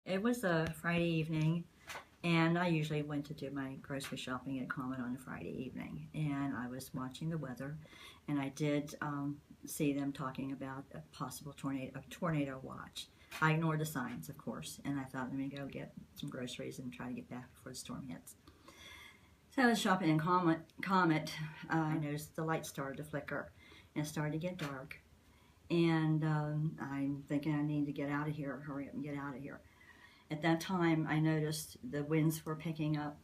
It was a Friday evening, and I usually went to do my grocery shopping at Common on a Friday evening. And I was watching the weather, and I did see them talking about a possible tornado watch. I ignored the signs, of course, and I thought, let me go get some groceries and try to get back before the storm hits. So I was shopping in Comet. I noticed the light started to flicker, and it started to get dark. And I'm thinking I need to get out of here, hurry up and get out of here. At that time, I noticed the winds were picking up,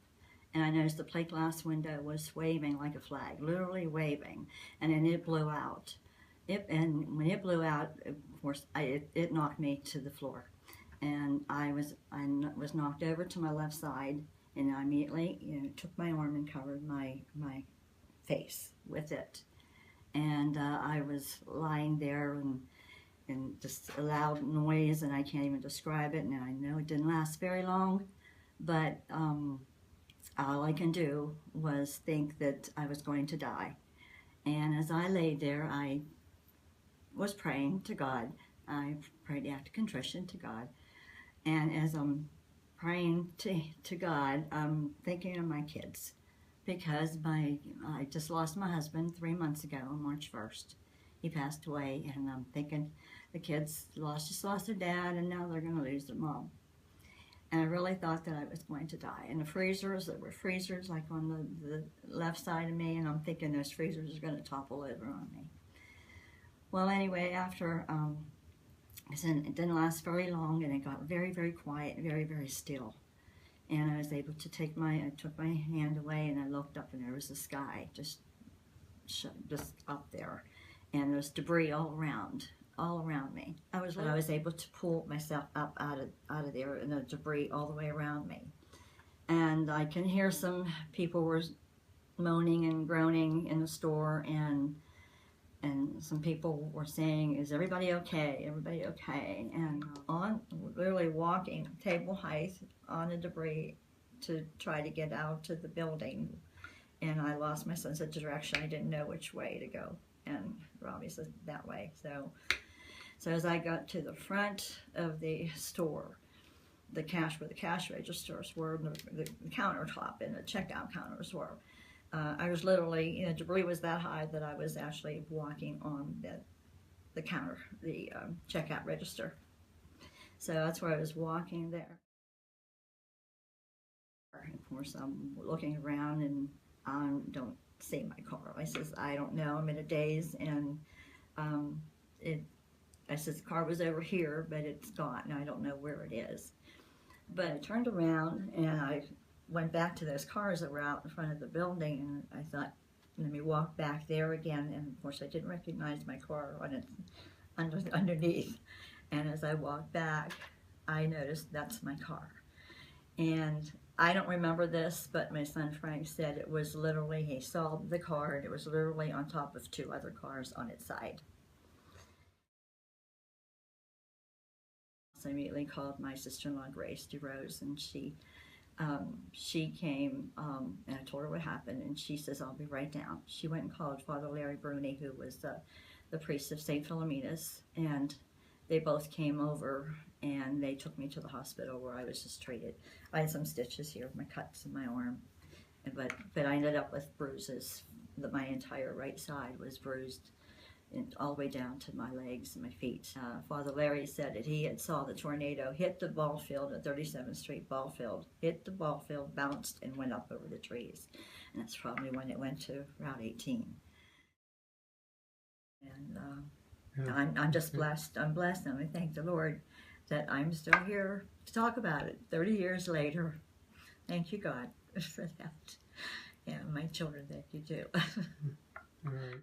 and I noticed the plate glass window was waving like a flag, literally waving, and then it blew out. And when it blew out, of course, it knocked me to the floor, and I was knocked over to my left side, and I immediately took my arm and covered my face with it, and I was lying there and just a loud noise, and I can't even describe it, and I know it didn't last very long, but all I can do was think that I was going to die. And as I lay there, I was praying to God. I prayed out of contrition to God, and as I'm praying to God, I'm thinking of my kids, because I just lost my husband 3 months ago on March 1st. He passed away, and I'm thinking the kids just lost their dad, and now they're going to lose their mom. And I really thought that I was going to die. And the freezers, there were freezers like on the left side of me, and I'm thinking those freezers are going to topple over on me. Well, anyway, after, it didn't last very long, and it got very, very quiet, very, very still. And I was able to I took my hand away, and I looked up, and there was the sky just up there. And there was debris all around me. I was able to pull myself up out of there, and the debris all the way around me. And I can hear some people were moaning and groaning in the store, and some people were saying, "Is everybody okay? Everybody okay?" And literally walking table height on the debris to try to get out to the building, and I lost my sense of direction. I didn't know which way to go, and obviously that way. So as I got to the front of the store, where the cash registers were, the countertop and the checkout counters were, I was literally, debris was that high that I was actually walking on the counter, the checkout register. So that's where I was walking there. Of course, I'm looking around, and I don't see my car. I says, I don't know, I'm in a daze, and I says, the car was over here, but it's gone, and I don't know where it is. But I turned around, and I went back to those cars that were out in front of the building, and I thought, let me walk back there again. And of course, I didn't recognize my car on it underneath. And as I walked back, I noticed that's my car. And I don't remember this, but my son Frank said it was literally, he saw the car, and it was literally on top of 2 other cars on its side. So I immediately called my sister-in-law, Grace DeRose, and she came, and I told her what happened, and she says, I'll be right down. She went and called Father Larry Bruni, who was the priest of St. Philomena's, and they both came over, and they took me to the hospital, where I was just treated. I had some stitches here, my cuts in my arm, but I ended up with bruises. My entire right side was bruised, and all the way down to my legs and my feet. Father Larry said that he had saw the tornado hit the ball field at 37th Street ball field, hit the ball field, bounced, and went up over the trees. And that's probably when it went to Route 18. And I'm just blessed. I'm blessed, and I thank the Lord that I'm still here to talk about it 30 years later. Thank you, God, for that. Yeah, my children, thank you too. All right.